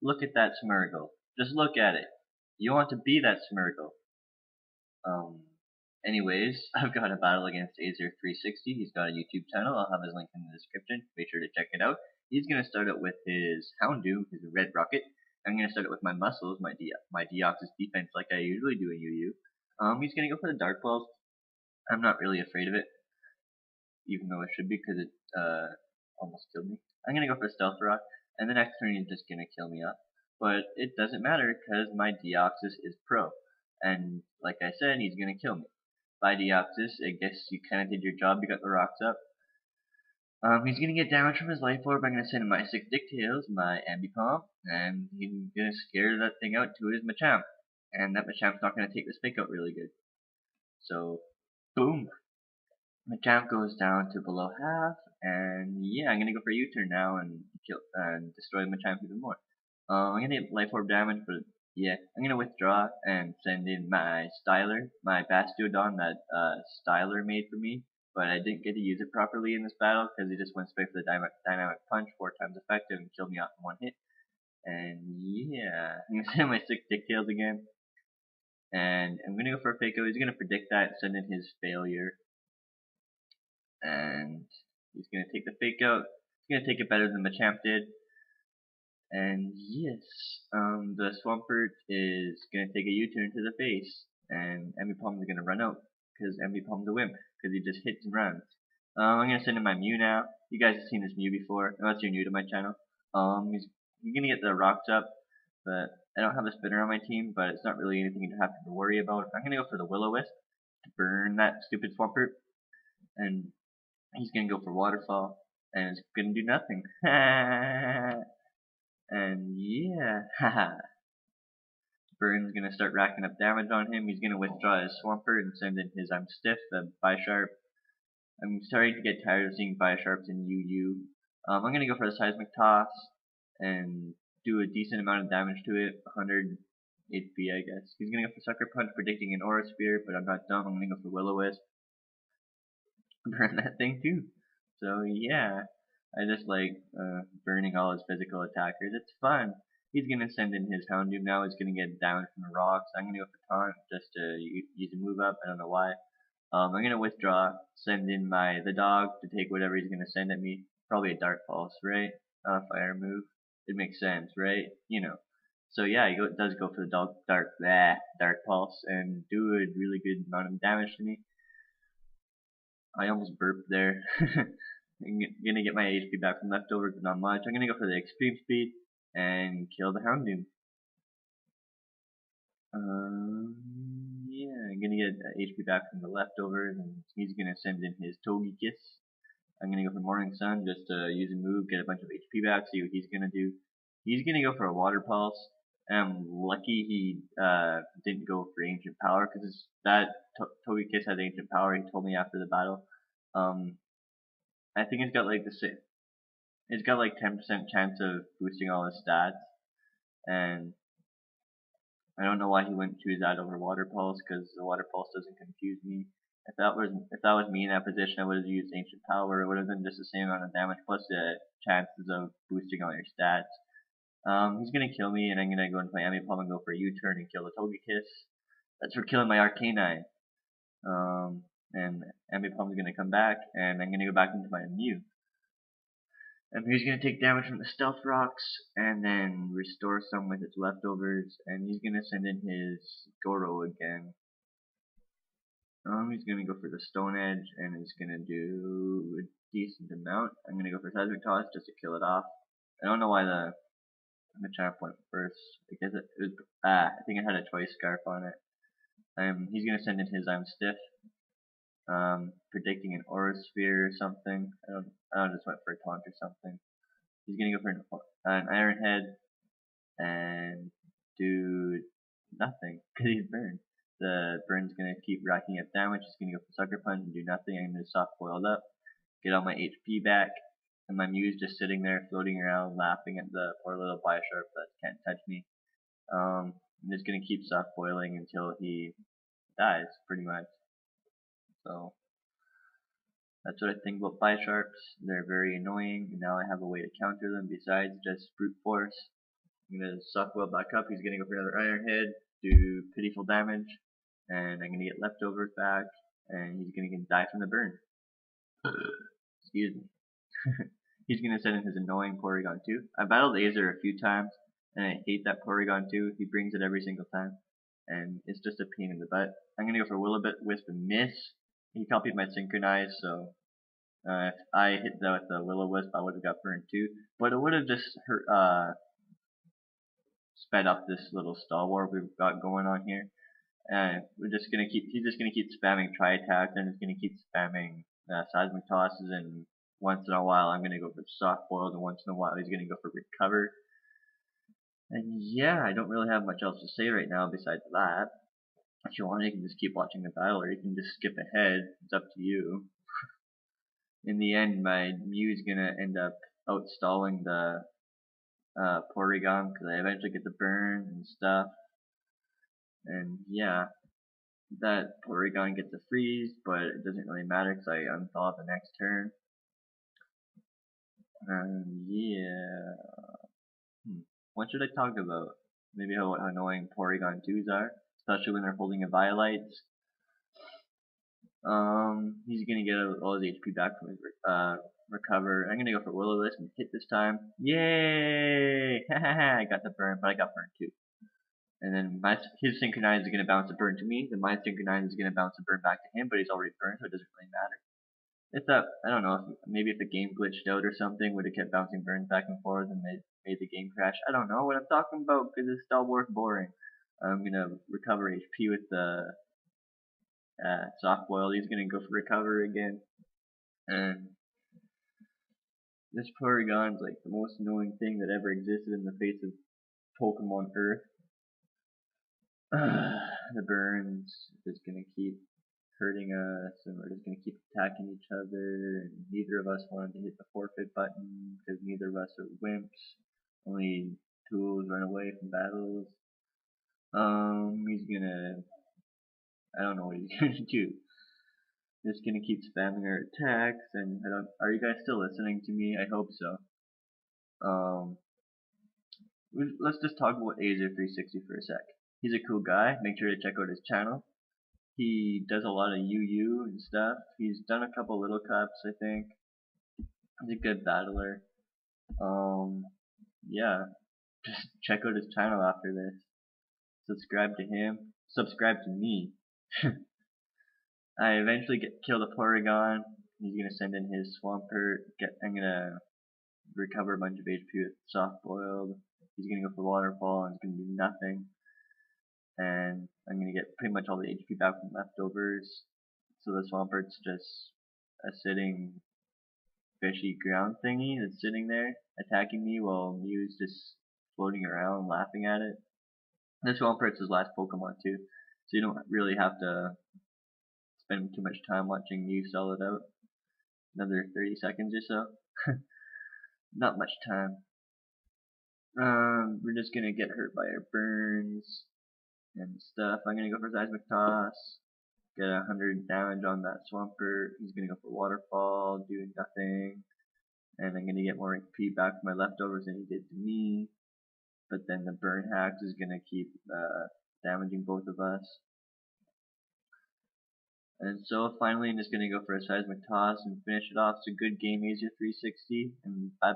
look at that Smurgle. Just look at it. You want to be that Smurgle. Anyways, I've got a battle against Azer360. He's got a YouTube channel. I'll have his link in the description. Make sure to check it out. He's gonna start it with his Houndoom, his Red Rocket. I'm gonna start it with my muscles, my Deoxys defense, like I usually do in UU. He's gonna go for the Dark Balls. I'm not really afraid of it, even though I should be, because it almost killed me. I'm gonna go for Stealth Rock, and the next turn he's just gonna kill me up. But it doesn't matter, because my Deoxys is pro. And like I said, he's gonna kill me. By Deoxys, I guess you kinda did your job, you got the rocks up. He's gonna get damage from his Life Orb. I'm gonna send him my 6 Dicktails, my Ambipom, and he's gonna scare that thing out to his Machamp. And that Machamp's not gonna take this fake out really good. So, boom! Machamp goes down to below half, and yeah, I'm gonna go for a U-turn now and kill and destroy Machamp even more. I'm gonna get Life Orb damage, but yeah, I'm gonna withdraw and send in my Styler, my Bastiodon that Styler made for me, but I didn't get to use it properly in this battle because he just went straight for the dynamic punch, 4 times effective, and killed me off in 1 hit. And yeah, I'm gonna send my 6 Dicktails again, and I'm gonna go for a fake out. He's gonna predict that, send in his failure, and he's gonna take the fake out. He's gonna take it better than Machamp did. And yes, the Swampert is gonna take a U-turn to the face, and Ambipom is gonna run out because Ambipom's a wimp because he just hits and runs. I'm gonna send in my Mew now. You guys have seen this Mew before, unless you're new to my channel. He's gonna get the rocks up, but I don't have a spinner on my team, but it's not really anything you have to worry about. I'm gonna go for the Will-O-Wisp to burn that stupid Swampert, and he's gonna go for Waterfall, and it's gonna do nothing. And yeah, haha. Burns gonna start racking up damage on him. He's gonna withdraw his Swampert and send in his I'm Stiff, the Bisharp. I'm starting to get tired of seeing Bisharps in UU. I'm gonna go for the Seismic Toss and do a decent amount of damage to it, 100 HP I guess. He's gonna go for Sucker Punch, predicting an Aura Sphere, but I'm not dumb. I'm gonna go for Will-O-Wisp. Burn that thing too. So yeah. I just like burning all his physical attackers. It's fun. He's gonna send in his Houndoom now. He's gonna get damage from the rocks. I'm gonna go for Taunt just to use a move up. I don't know why. I'm gonna withdraw, send in the dog to take whatever he's gonna send at me. Probably a Dark Pulse, right? Not a fire move. It makes sense, right? You know. So yeah, he does go for the Dark Pulse and do a really good amount of damage to me. I almost burped there. I'm gonna get my HP back from leftovers, but not much. I'm gonna go for the Extreme Speed and kill the Houndoom. Yeah, I'm gonna get HP back from the leftovers, and he's gonna send in his Togekiss. I'm gonna go for Morning Sun just to use a move, get a bunch of HP back, see what he's gonna do. He's gonna go for a Water Pulse. I'm lucky he didn't go for Ancient Power, because that Togekiss has Ancient Power. He told me after the battle. I think it's got like it's got like 10% chance of boosting all his stats, and I don't know why he wouldn't choose that over Water Pulse, because the Water Pulse doesn't confuse me. If that was me in that position, I would have used Ancient Power. It would have been just the same amount of damage plus the chances of boosting all your stats. He's gonna kill me, and I'm gonna go into my Ambipom and go for a U-turn and kill the Togekiss. That's for killing my Arcanine. And Ambipom's gonna come back, and I'm gonna go back into my Mew. And he's gonna take damage from the Stealth Rocks, and then restore some with its leftovers, and he's gonna send in his Goro again. He's gonna go for the Stone Edge, and he's gonna do a decent amount. I'm gonna go for Seismic Toss just to kill it off. I don't know why the Machamp went first, because it was I think it had a Choice Scarf on it. He's gonna send in his I'm Stiff, predicting an Aura Sphere or something. I just went for a Taunt or something. He's gonna go for an Iron Head and do nothing because he's burned. The burn's gonna keep racking up damage. He's gonna go for Sucker Punch and do nothing. I'm gonna soft boiled up, get all my HP back, and my Mew's just sitting there floating around laughing at the poor little Bisharp that can't touch me. I'm just gonna keep soft boiling until he dies, pretty much. So that's what I think about Bisharps. They're very annoying, and now I have a way to counter them besides just brute force. I'm gonna soft boil back up. He's gonna go for another Iron Head, do pitiful damage, and I'm gonna get leftovers back, and he's gonna die from the burn. Excuse me. He's gonna send in his annoying Porygon 2. I battled Azer a few times, and I hate that Porygon 2. He brings it every single time, and it's just a pain in the butt. I'm gonna go for Willowbit, Wisp, and Miss. He copied my Synchronize, so if I hit that with the Will-O-Wisp, I would have got burned too. But it would have just sped up this little stall war we've got going on here. And he's just gonna keep spamming Tri-Attack, and he's gonna keep spamming Seismic Tosses, and once in a while I'm gonna go for Soft Boiled, and once in a while he's gonna go for Recover. And yeah, I don't really have much else to say right now besides that. If you want, you can just keep watching the battle, or you can just skip ahead. It's up to you. In the end, my Mew is gonna end up outstalling the Porygon because I eventually get the burn and stuff. And yeah, that Porygon gets a freeze, but it doesn't really matter because I unthaw the next turn. And yeah, what should I talk about? Maybe how annoying Porygon 2s are, especially when they're holding a Violite. He's gonna get all his HP back from his recover. I'm gonna go for Will-O-Wisp and hit this time. Yay! I got the burn, but I got burned too. And then his Synchronize is gonna bounce a burn to me. Then my Synchronize is gonna bounce a burn back to him, but he's already burned, so it doesn't really matter. It's I don't know, maybe if the game glitched out or something, would have kept bouncing burns back and forth and made the game crash. I don't know what I'm talking about because this Star Wars boring. I'm gonna recover HP with the Soft Boiled. He's gonna go for recover again, and this Porygon's like the most annoying thing that ever existed in the face of Pokemon Earth. The burns is gonna keep hurting us, and we're just gonna keep attacking each other, and neither of us wanted to hit the forfeit button because neither of us are wimps. Only tools run away from battles. He's gonna, I don't know what he's gonna do. Just gonna keep spamming our attacks, and are you guys still listening to me? I hope so. Let's just talk about Azer360 for a sec. He's a cool guy. Make sure to check out his channel. He does a lot of UU and stuff. He's done a couple little cups, I think. He's a good battler. Yeah, just check out his channel after this. Subscribe to him. Subscribe to me. I eventually kill the Porygon. He's gonna send in his Swampert. I'm gonna recover a bunch of HP with Soft Boiled. He's gonna go for Waterfall, and it's gonna do nothing. And I'm gonna get pretty much all the HP back from leftovers. So the Swampert's just a sitting fishy ground thingy that's sitting there attacking me while Mew's just floating around laughing at it. This Swampert's his last Pokemon too, so you don't really have to spend too much time watching Mew sell it out. Another 30 seconds or so. Not much time. We're just gonna get hurt by our burns and stuff. I'm gonna go for Seismic Toss. Get 100 damage on that Swampert. He's gonna go for Waterfall, do nothing. And I'm gonna get more HP back from my leftovers than he did to me. But then the Burn Hacks is gonna keep damaging both of us. And so finally I'm just gonna go for a Seismic Toss and finish it off. It's a good game, Azer360, and bye.